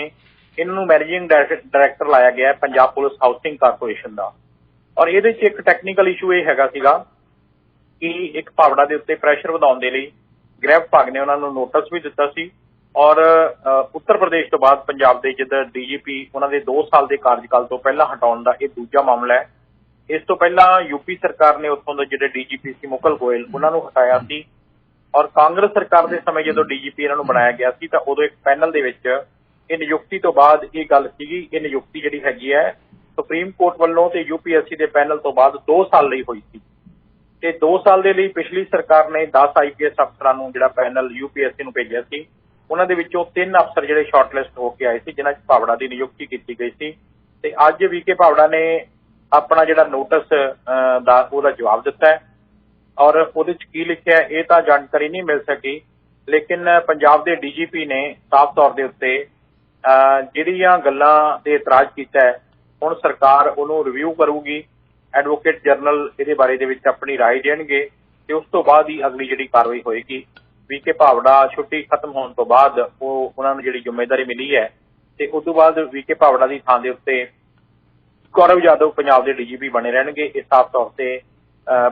ਇਹਨਾਂ ਨੂੰ ਮੈਨੇਜਿੰਗ ਡਾਇਰੈਕਟਰ ਲਾਇਆ ਗਿਆ ਹੈ ਪੰਜਾਬ ਪੁਲਿਸ ਹਾਊਸਿੰਗ ਕਾਰਪੋਰੇਸ਼ਨ ਦਾ। ਔਰ ਇਹਦੇ 'ਚ ਇੱਕ ਟੈਕਨੀਕਲ ਇਸ਼ੂ ਇਹ ਹੈਗਾ ਸੀਗਾ ਕਿ ਇੱਕ ਭਾਵੜਾ ਦੇ ਉੱਤੇ ਪ੍ਰੈਸ਼ਰ ਵਧਾਉਣ ਦੇ ਲਈ ਗ੍ਰਹਿ ਵਿਭਾਗ ਨੇ ਉਹਨਾਂ ਨੂੰ ਨੋਟਿਸ ਵੀ ਦਿੱਤਾ ਸੀ। ਔਰ ਉੱਤਰ ਪ੍ਰਦੇਸ਼ ਤੋਂ ਬਾਅਦ ਪੰਜਾਬ ਦੇ ਜਿੱਦਾਂ DGP ਉਹਨਾਂ ਦੇ 2 ਸਾਲ ਦੇ ਕਾਰਜਕਾਲ ਤੋਂ ਪਹਿਲਾਂ ਹਟਾਉਣ ਦਾ ਇਹ ਦੂਜਾ ਮਾਮਲਾ ਹੈ। ਇਸ ਤੋਂ ਪਹਿਲਾਂ ਯੂਪੀ ਸਰਕਾਰ ਨੇ ਉੱਥੋਂ ਦੇ ਜਿਹੜੇ DGP ਸੀ ਮੁਕਲ ਗੋਇਲ ਉਹਨਾਂ ਨੂੰ ਹਟਾਇਆ ਸੀ। ਔਰ ਕਾਂਗਰਸ ਸਰਕਾਰ ਦੇ ਸਮੇਂ ਜਦੋਂ DGP ਇਹਨਾਂ ਨੂੰ ਬਣਾਇਆ ਗਿਆ ਸੀ ਤਾਂ ਉਦੋਂ ਇੱਕ ਪੈਨਲ ਦੇ ਵਿੱਚ ਇਹ ਨਿਯੁਕਤੀ ਤੋਂ ਬਾਅਦ ਇਹ ਗੱਲ ਸੀਗੀ, ਇਹ ਨਿਯੁਕਤੀ ਜਿਹੜੀ ਹੈਗੀ ਹੈ ਸੁਪਰੀਮ ਕੋਰਟ ਵੱਲੋਂ ਤੇ UPSC ਦੇ ਪੈਨਲ ਤੋਂ ਬਾਅਦ 2 ਸਾਲ ਲਈ ਹੋਈ ਸੀ ਤੇ 2 ਸਾਲ ਦੇ ਲਈ ਪਿਛਲੀ ਸਰਕਾਰ ਨੇ 10 IPS ਅਫਸਰਾਂ ਨੂੰ ਜਿਹੜਾ ਪੈਨਲ UPSC ਨੂੰ ਭੇਜਿਆ ਸੀ। ਉਹਨਾਂ ਦੇ ਵਿੱਚੋਂ 3 ਅਫਸਰ ਜਿਹੜੇ ਸ਼ਾਰਟਲਿਸਟ ਹੋ ਕੇ ਆਏ ਸੀ ਜਿਨ੍ਹਾਂ 'ਚ ਭਾਵੜਾ ਦੀ ਨਿਯੁਕਤੀ ਕੀਤੀ ਗਈ ਸੀ ਤੇ ਅੱਜ VK ਭਾਵੜਾ ਨੇ ਆਪਣਾ ਜਿਹੜਾ ਨੋਟਿਸ ਦਾ ਉਹਦਾ ਜਵਾਬ ਦਿੱਤਾ ਹੈ। ਔਰ ਉਹਦੇ 'ਚ ਕੀ ਲਿਖਿਆ ਇਹ ਤਾਂ ਜਾਣਕਾਰੀ ਨਹੀਂ ਮਿਲ ਸਕੀ, ਲੇਕਿਨ ਪੰਜਾਬ ਦੇ DGP ਨੇ ਸਾਫ਼ ਤੌਰ ਦੇ ਉੱਤੇ ਜਿਹੜੀਆਂ ਗੱਲਾਂ ਤੇ ਇਤਰਾਜ਼ ਕੀਤਾ ਹੈ ਹੁਣ ਸਰਕਾਰ ਉਹਨੂੰ ਰਿਵਿਊ ਕਰੂਗੀ। ਐਡਵੋਕੇਟ ਜਨਰਲ ਇਹਦੇ ਬਾਰੇ ਦੇ ਵਿੱਚ ਆਪਣੀ ਰਾਏ ਦੇਣਗੇ ਤੇ ਉਸ ਤੋਂ ਬਾਅਦ ਹੀ ਅਗਲੀ ਜਿਹੜੀ ਕਾਰਵਾਈ ਹੋਏਗੀ। VK ਭਾਵੜਾ ਛੁੱਟੀ ਖਤਮ ਹੋਣ ਤੋਂ ਬਾਅਦ ਉਹਨਾਂ ਨੂੰ ਜਿਹੜੀ ਜ਼ਿੰਮੇਵਾਰੀ ਮਿਲੀ ਹੈ ਤੇ ਉਸ ਤੋਂ ਬਾਅਦ VK ਭਾਵੜਾ ਦੀ ਥਾਂ ਦੇ ਉੱਤੇ ਗੌਰਵ ਯਾਦਵ ਪੰਜਾਬ ਦੇ DGP ਬਣੇ ਰਹਿਣਗੇ। ਇਹ ਸਾਫ਼ ਤੌਰ ਤੇ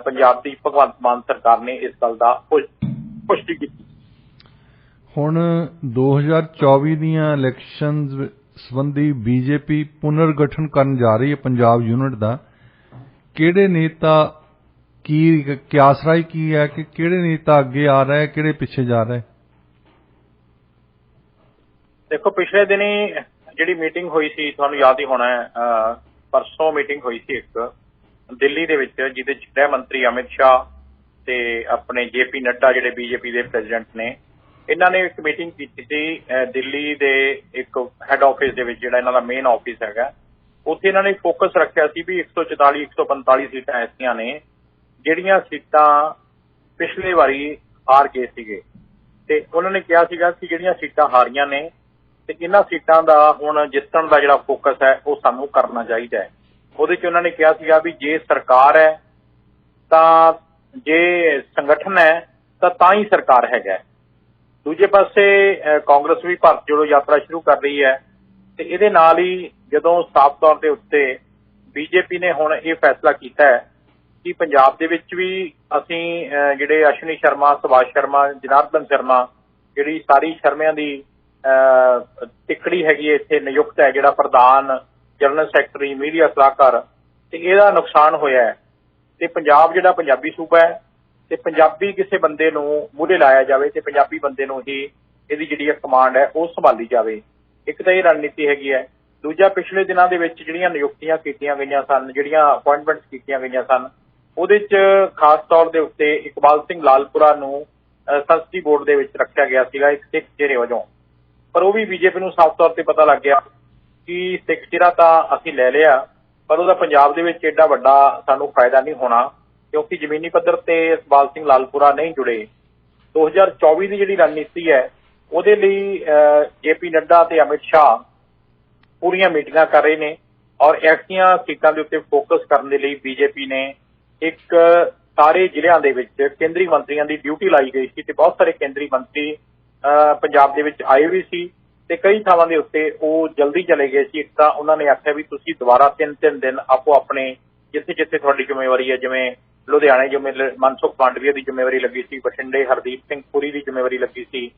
ਪੰਜਾਬ ਦੀ ਭਗਵੰਤ ਮਾਨ ਸਰਕਾਰ ਨੇ ਇਸ ਗੱਲ ਦਾ ਪੁਸ਼ਟੀ ਕੀਤੀ। ਹੁਣ 2024 ਦੀਆਂ ਇਲੈਕਸ਼ਨਸ ਸੰਬੰਧੀ BJP ਪੁਨਰਗਠਨ ਕਰਨ ਜਾ ਰਹੀ ਹੈ ਪੰਜਾਬ ਯੂਨਿਟ ਦਾ। ਕਿਹੜੇ ਨੇਤਾ ਕੀ ਕਿਆਸ ਰਾਏ ਕੀ ਹੈ ਕਿ ਕਿਹੜੇ ਨੇਤਾ ਅੱਗੇ ਆ ਰਿਹਾ ਹੈ, ਕਿਹੜੇ ਪਿੱਛੇ ਜਾ ਰਿਹਾ ਹੈ? ਦੇਖੋ, ਪਿਛਲੇ ਦਿਨੀ ਜਿਹੜੀ ਮੀਟਿੰਗ ਹੋਈ ਸੀ ਤੁਹਾਨੂੰ ਯਾਦ ਹੀ ਹੋਣਾ ਹੈ, ਪਰਸੋਂ ਮੀਟਿੰਗ ਹੋਈ ਸੀ ਇੱਕ ਦਿੱਲੀ ਦੇ ਵਿੱਚ ਜਿਹਦੇ 'ਚ ਗ੍ਰਹਿ ਮੰਤਰੀ ਅਮਿਤ ਸ਼ਾਹ ਤੇ ਆਪਣੇ JP ਨੱਡਾ ਜਿਹੜੇ BJP ਦੇ ਪ੍ਰੈਜ਼ੀਡੈਂਟ ਨੇ ਇਹਨਾਂ ਨੇ ਇੱਕ ਮੀਟਿੰਗ ਕੀਤੀ ਸੀ ਦਿੱਲੀ ਦੇ ਇੱਕ ਹੈੱਡ ਆਫਿਸ ਦੇ ਵਿੱਚ ਜਿਹੜਾ ਇਹਨਾਂ ਦਾ ਮੇਨ ਆਫਿਸ ਹੈਗਾ। ਉੱਥੇ ਇਹਨਾਂ ਨੇ ਫੋਕਸ ਰੱਖਿਆ ਸੀ ਵੀ 144 145 ਸੀਟਾਂ ਐਸੀਆਂ ਨੇ ਜਿਹੜੀਆਂ ਸੀਟਾਂ ਪਿਛਲੇ ਵਾਰੀ ਹਾਰ ਗਏ ਸੀਗੇ ਤੇ ਉਹਨਾਂ ਨੇ ਕਿਹਾ ਸੀਗਾ ਕਿ ਜਿਹੜੀਆਂ ਸੀਟਾਂ ਹਾਰੀਆਂ ਨੇ ਤੇ ਇਹਨਾਂ ਸੀਟਾਂ ਦਾ ਹੁਣ ਜਿੱਤਣ ਦਾ ਜਿਹੜਾ ਫੋਕਸ ਹੈ ਉਹ ਸਾਨੂੰ ਕਰਨਾ ਚਾਹੀਦਾ ਹੈ। ਉਹਦੇ 'ਚ ਉਹਨਾਂ ਨੇ ਕਿਹਾ ਸੀਗਾ ਵੀ ਜੇ ਸਰਕਾਰ ਹੈ ਤਾਂ ਜੇ ਸੰਗਠਨ ਹੈ ਤਾਂ ਹੀ ਸਰਕਾਰ ਹੈਗਾ। ਦੂਜੇ ਪਾਸੇ ਕਾਂਗਰਸ ਵੀ ਭਾਰਤ ਜੋੜੋ ਯਾਤਰਾ ਸ਼ੁਰੂ ਕਰ ਰਹੀ ਹੈ ਤੇ ਇਹਦੇ ਨਾਲ ਹੀ ਜਦੋਂ ਸਾਫ਼ ਤੌਰ ਦੇ ਉੱਤੇ BJP ਨੇ ਹੁਣ ਇਹ ਫੈਸਲਾ ਕੀਤਾ ਹੈ ਕਿ ਪੰਜਾਬ ਦੇ ਵਿੱਚ ਵੀ ਅਸੀਂ ਜਿਹੜੇ ਅਸ਼ਵਨੀ ਸ਼ਰਮਾ, ਸੁਭਾਸ਼ ਸ਼ਰਮਾ, ਜਨਾਰਦਨ ਸ਼ਰਮਾ ਜਿਹੜੀ ਸਾਰੀ ਸ਼ਰਮਿਆਂ ਦੀ ਟਿਕੜੀ ਹੈਗੀ ਹੈ ਇੱਥੇ ਨਿਯੁਕਤ ਹੈ ਜਿਹੜਾ ਪ੍ਰਧਾਨ, ਜਨਰਲ ਸੈਕਟਰੀ, ਮੀਡੀਆ ਸਲਾਹਕਾਰ ਤੇ ਇਹਦਾ ਨੁਕਸਾਨ ਹੋਇਆ ਹੈ ਤੇ ਪੰਜਾਬ ਜਿਹੜਾ ਪੰਜਾਬੀ ਸੂਬਾ ਹੈ ਤੇ ਪੰਜਾਬੀ ਕਿਸੇ ਬੰਦੇ ਨੂੰ ਮੂਹਰੇ ਲਾਇਆ ਜਾਵੇ ਤੇ ਪੰਜਾਬੀ ਬੰਦੇ ਨੂੰ ਹੀ ਇਹਦੀ ਜਿਹੜੀ ਕਮਾਂਡ ਹੈ ਉਹ ਸੰਭਾਲੀ ਜਾਵੇ। ਇੱਕ ਤਾਂ ਇਹ ਰਣਨੀਤੀ ਹੈਗੀ ਹੈ। ਦੂਜਾ, ਪਿਛਲੇ ਦਿਨਾਂ ਦੇ ਵਿੱਚ ਜਿਹੜੀਆਂ ਨਿਯੁਕਤੀਆਂ ਕੀਤੀਆਂ ਗਈਆਂ ਸਨ, ਜਿਹੜੀਆਂ ਅਪਾਇੰਟਮੈਂਟਸ ਕੀਤੀਆਂ ਗਈਆਂ ਸਨ, ਉਹਦੇ 'ਚ ਖਾਸ ਤੌਰ ਦੇ ਉੱਤੇ ਇਕਬਾਲ ਸਿੰਘ ਲਾਲਪੁਰਾ ਨੂੰ ਸੰਸਦੀ ਬੋਰਡ ਦੇ ਵਿੱਚ ਰੱਖਿਆ ਗਿਆ ਸੀਗਾ ਇੱਕ ਸਿੱਖ ਚਿਹਰੇ ਵਜੋਂ, ਪਰ ਉਹ ਵੀ BJP ਨੂੰ ਸਾਫ਼ ਤੌਰ ਤੇ ਪਤਾ ਲੱਗ ਗਿਆ ਕਿ ਸਿੱਖ ਚਿਹਰਾ ਤਾਂ ਅਸੀਂ ਲੈ ਲਿਆ ਪਰ ਉਹਦਾ ਪੰਜਾਬ ਦੇ ਵਿੱਚ ਏਡਾ ਵੱਡਾ ਸਾਨੂੰ ਫਾਇਦਾ ਨਹੀਂ ਹੋਣਾ ਕਿਉਂਕਿ ਜ਼ਮੀਨੀ ਪੱਧਰ ਤੇ ਇਕਬਾਲ ਸਿੰਘ ਲਾਲਪੁਰਾ ਨਹੀਂ ਜੁੜੇ। 2024 ਦੀ ਜਿਹੜੀ ਰਣਨੀਤੀ ਹੈ ਉਹਦੇ ਲਈ JP ਨੱਡਾ ਤੇ ਅਮਿਤ ਸ਼ਾਹ ਪੂਰੀਆਂ ਮੀਟਿੰਗਾਂ ਕਰ ਰਹੇ ਨੇ ਔਰ ਐਸੀਆਂ ਸੀਟਾਂ ਦੇ ਉੱਤੇ ਫੋਕਸ ਕਰਨ ਦੇ ਲਈ BJP ਨੇ ਇੱਕ ਸਾਰੇ ਜ਼ਿਲ੍ਹਿਆਂ ਦੇ ਵਿੱਚ ਕੇਂਦਰੀ ਮੰਤਰੀਆਂ ਦੀ ਡਿਊਟੀ ਲਾਈ ਗਈ ਸੀ ਤੇ ਬਹੁਤ ਸਾਰੇ ਕੇਂਦਰੀ ਮੰਤਰੀ ਪੰਜਾਬ ਦੇ ਵਿੱਚ ਆਏ ਵੀ ਸੀ ਤੇ ਕਈ ਥਾਵਾਂ ਦੇ ਉੱਤੇ ਉਹ ਜਲਦੀ ਚਲੇ ਗਏ ਸੀ। ਇੱਕ ਤਾਂ ਉਹਨਾਂ ਨੇ ਆਖਿਆ ਵੀ ਤੁਸੀਂ ਦੁਬਾਰਾ 3-3 ਦਿਨ ਆਪੋ ਆਪਣੇ ਜਿੱਥੇ ਜਿੱਥੇ ਤੁਹਾਡੀ ਜ਼ਿੰਮੇਵਾਰੀ ਹੈ, ਜਿਵੇਂ ਲੁਧਿਆਣੇ ਮਨਸੁਖ ਮਾਂਡਵੀਆ ਦੀ ਜ਼ਿੰਮੇਵਾਰੀ ਲੱਗੀ ਸੀ, ਬਠਿੰਡੇ ਹਰਦੀਪ ਸਿੰਘ ਪੁਰੀ ਦੀ ਜ਼ਿੰਮੇਵਾਰੀ ਲੱਗੀ ਸੀ,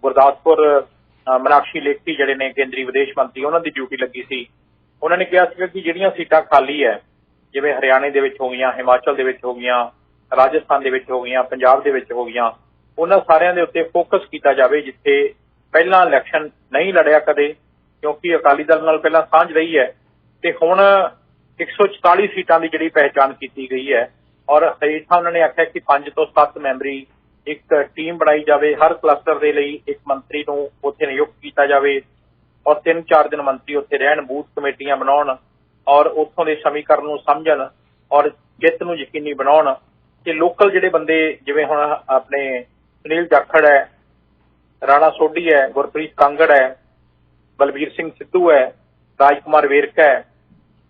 ਗੁਰਦਾਸਪੁਰ ਮੀਨਾਕਸ਼ੀ ਲੇਖੀ ਜਿਹੜੇ ਨੇ ਕੇਂਦਰੀ ਵਿਦੇਸ਼ ਮੰਤਰੀ ਉਹਨਾਂ ਦੀ ਡਿਊਟੀ ਲੱਗੀ ਸੀ। ਉਹਨਾਂ ਨੇ ਕਿਹਾ ਸੀਗਾ ਕਿ ਜਿਹੜੀਆਂ ਸੀਟਾਂ ਖਾਲੀ ਹੈ ਜਿਵੇਂ ਹਰਿਆਣੇ ਦੇ ਵਿੱਚ ਹੋ ਗਈਆਂ, ਹਿਮਾਚਲ ਦੇ ਵਿੱਚ ਹੋ ਗਈਆਂ, ਰਾਜਸਥਾਨ ਦੇ ਵਿੱਚ ਹੋ ਗਈਆਂ, ਪੰਜਾਬ ਦੇ ਵਿੱਚ ਹੋ ਗਈਆਂ, ਉਹਨਾਂ ਸਾਰਿਆਂ ਦੇ ਉੱਤੇ ਫੋਕਸ ਕੀਤਾ ਜਾਵੇ ਜਿੱਥੇ ਪਹਿਲਾਂ ਇਲੈਕਸ਼ਨ ਨਹੀਂ ਲੜਿਆ ਕਦੇ ਕਿਉਂਕਿ ਅਕਾਲੀ ਦਲ ਨਾਲ ਪਹਿਲਾਂ ਸਾਂਝ ਰਹੀ ਹੈ ਤੇ ਹੁਣ 144 ਸੀਟਾਂ ਦੀ ਜਿਹੜੀ ਪਹਿਚਾਣ ਕੀਤੀ ਗਈ ਹੈ ਔਰ ਹੇਠਾਂ ਉਹਨਾਂ ਨੇ ਆਖਿਆ ਕਿ 5 ਤੋਂ 7 ਮੈਂਬਰੀ ਇੱਕ ਟੀਮ ਬਣਾਈ ਜਾਵੇ, ਹਰ ਕਲਸਟਰ ਦੇ ਲਈ ਇੱਕ ਮੰਤਰੀ ਨੂੰ ਉੱਥੇ ਨਿਯੁਕਤ ਕੀਤਾ ਜਾਵੇ ਔਰ 3-4 ਦਿਨ ਮੰਤਰੀ ਉੱਥੇ ਰਹਿਣ, ਬੂਥ ਕਮੇਟੀਆਂ ਬਣਾਉਣ ਔਰ ਉੱਥੋਂ ਦੇ ਸਮੀਕਰਨ ਨੂੰ ਸਮਝਣ ਔਰ ਜਿੱਤ ਨੂੰ ਯਕੀਨੀ ਬਣਾਉਣ ਤੇ ਲੋਕਲ ਜਿਹੜੇ ਬੰਦੇ ਜਿਵੇਂ ਹੁਣ ਆਪਣੇ ਸੁਨੀਲ ਜਾਖੜ ਹੈ, ਰਾਣਾ ਸੋਢੀ ਹੈ, ਗੁਰਪ੍ਰੀਤ ਕਾਂਗੜ ਹੈ, ਬਲਬੀਰ ਸਿੰਘ ਸਿੱਧੂ ਹੈ, ਰਾਜ ਕੁਮਾਰ ਵੇਰਕਾ ਹੈ,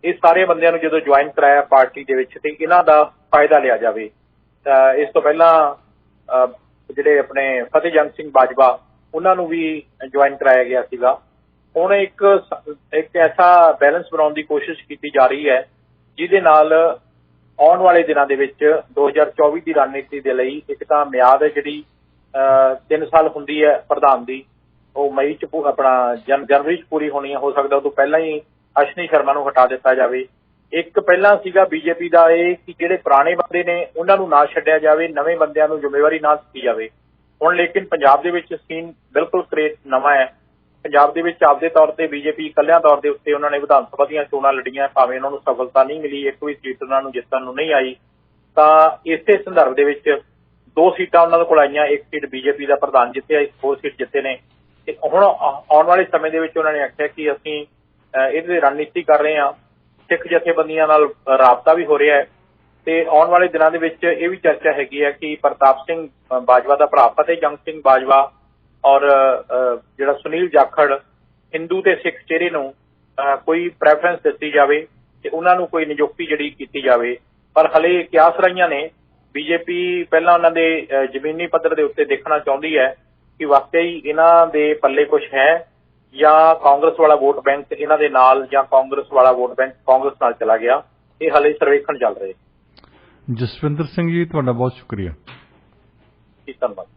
ਇਹ ਸਾਰੇ ਬੰਦਿਆਂ ਨੂੰ ਜਦੋਂ ਜੁਆਇਨ ਕਰਾਇਆ ਪਾਰਟੀ ਦੇ ਵਿੱਚ ਤੇ ਇਹਨਾਂ ਦਾ ਫਾਇਦਾ ਲਿਆ ਜਾਵੇ। ਇਸ ਤੋਂ ਪਹਿਲਾਂ ਜਿਹੜੇ ਆਪਣੇ ਫਤਿਹ ਜੰਗ ਸਿੰਘ ਬਾਜਵਾ ਉਹਨਾਂ ਨੂੰ ਵੀ ਜੁਆਇਨ ਕਰਾਇਆ ਗਿਆ ਸੀਗਾ ਹੁਣ ਇੱਕ ਐਸਾ ਬੈਲੈਂਸ ਬਣਾਉਣ ਦੀ ਕੋਸ਼ਿਸ਼ ਕੀਤੀ ਜਾ ਰਹੀ ਹੈ ਜਿਹਦੇ ਨਾਲ ਆਉਣ ਵਾਲੇ ਦਿਨਾਂ ਦੇ ਵਿੱਚ 2024 ਦੀ ਰਣਨੀਤੀ ਦੇ ਲਈ ਇੱਕ ਤਾਂ ਮਿਆਦ ਹੈ ਜਿਹੜੀ 3 ਸਾਲ ਹੁੰਦੀ ਹੈ ਪ੍ਰਧਾਨ ਦੀ, ਉਹ ਮਈ ਚ ਜਨਵਰੀ ਚ ਪੂਰੀ ਹੋਣੀ ਹੈ। ਹੋ ਸਕਦਾ ਉਹ ਤੋਂ ਪਹਿਲਾਂ ਹੀ ਅਸ਼ਵਨੀ ਸ਼ਰਮਾ ਨੂੰ ਹਟਾ ਦਿੱਤਾ ਜਾਵੇ। ਇੱਕ ਪਹਿਲਾਂ ਸੀਗਾ ਬੀਜੇਪੀ ਦਾ ਇਹ ਕਿ ਜਿਹੜੇ ਪੁਰਾਣੇ ਬੰਦੇ ਨੇ ਉਹਨਾਂ ਨੂੰ ਨਾ ਛੱਡਿਆ ਜਾਵੇ, ਨਵੇਂ ਬੰਦਿਆਂ ਨੂੰ ਜ਼ਿੰਮੇਵਾਰੀ ਨਾ ਦਿੱਤੀ ਜਾਵੇ। ਹੁਣ ਲੇਕਿਨ ਪੰਜਾਬ ਦੇ ਵਿੱਚ ਸੀਨ ਬਿਲਕੁਲ ਨਵਾਂ ਹੈ। ਪੰਜਾਬ ਦੇ ਵਿੱਚ ਆਪਦੇ ਤੌਰ ਤੇ ਬੀਜੇਪੀ ਇਕੱਲਿਆਂ ਤੌਰ ਦੇ ਉੱਤੇ ਉਹਨਾਂ ਨੇ ਵਿਧਾਨ ਸਭਾ ਦੀਆਂ ਚੋਣਾਂ ਲੜੀਆਂ, ਭਾਵੇਂ ਉਹਨਾਂ ਨੂੰ ਸਫਲਤਾ ਨਹੀਂ ਮਿਲੀ, ਇੱਕ ਵੀ ਸੀਟ ਉਹਨਾਂ ਨੂੰ ਜਿੱਤਣ ਨੂੰ ਨਹੀਂ ਆਈ। ਤਾਂ ਇਸੇ ਸੰਦਰਭ ਦੇ ਵਿੱਚ 2 ਸੀਟਾਂ ਉਹਨਾਂ ਦੇ ਕੋਲ ਆਈਆਂ, ਇੱਕ ਸੀਟ ਬੀਜੇਪੀ ਦਾ ਪ੍ਰਧਾਨ ਜਿੱਤਿਆ, 4 ਸੀਟ ਜਿੱਤੇ ਨੇ। ਤੇ ਹੁਣ ਆਉਣ ਵਾਲੇ ਸਮੇਂ ਦੇ ਵਿੱਚ ਉਹਨਾਂ ਨੇ ਆਖਿਆ ਕਿ ਅਸੀਂ ਇਹਦੇ ਰਣਨੀਤੀ ਕਰ ਰਹੇ ਹਾਂ, ਸਿੱਖ ਜਥੇਬੰਦੀਆਂ ਨਾਲ ਰਾਬਤਾ ਵੀ ਹੋ ਰਿਹਾ ਹੈ। ਤੇ ਆਉਣ ਵਾਲੇ ਦਿਨਾਂ ਦੇ ਵਿੱਚ ਇਹ ਵੀ ਚਰਚਾ ਹੈਗੀ ਹੈ ਕਿ ਪ੍ਰਤਾਪ ਸਿੰਘ ਬਾਜਵਾ ਦਾ ਭਰਾ ਫਤਿਹ ਜੰਗ ਸਿੰਘ ਬਾਜਵਾ ਔਰ ਜਿਹੜਾ ਸੁਨੀਲ ਜਾਖੜ, ਹਿੰਦੂ ਤੇ ਸਿੱਖ ਚਿਹਰੇ ਨੂੰ ਕੋਈ ਪ੍ਰੈਫਰੈਂਸ ਦਿੱਤੀ ਜਾਵੇ ਤੇ ਉਹਨਾਂ ਨੂੰ ਕੋਈ ਨਿਯੁਕਤੀ ਜਿਹੜੀ ਕੀਤੀ ਜਾਵੇ। ਪਰ ਹਲੇ ਕਿਆਸ ਰਹੀਆਂ ਨੇ। ਬੀਜੇਪੀ ਪਹਿਲਾਂ ਉਹਨਾਂ ਦੇ ਜ਼ਮੀਨੀ ਪੱਧਰ ਦੇ ਉੱਤੇ ਦੇਖਣਾ ਚਾਹੁੰਦੀ ਹੈ ਕਿ ਵਾਕਈ ਇਹਨਾਂ ਦੇ ਪੱਲੇ ਕੁਝ ਹੈ ਜਾਂ ਕਾਂਗਰਸ ਵਾਲਾ ਵੋਟ ਬੈਂਕ ਇਹਨਾਂ ਦੇ ਨਾਲ, ਜਾਂ ਕਾਂਗਰਸ ਵਾਲਾ ਵੋਟ ਬੈਂਕ ਕਾਂਗਰਸ ਨਾਲ ਚਲਾ ਗਿਆ। ਇਹ ਹਲੇ ਸਰਵੇਖਣ ਚੱਲ ਰਹੇ। ਜਸਵਿੰਦਰ ਸਿੰਘ ਜੀ, ਤੁਹਾਡਾ ਬਹੁਤ ਸ਼ੁਕਰੀਆ। ਧੰਨਵਾਦ।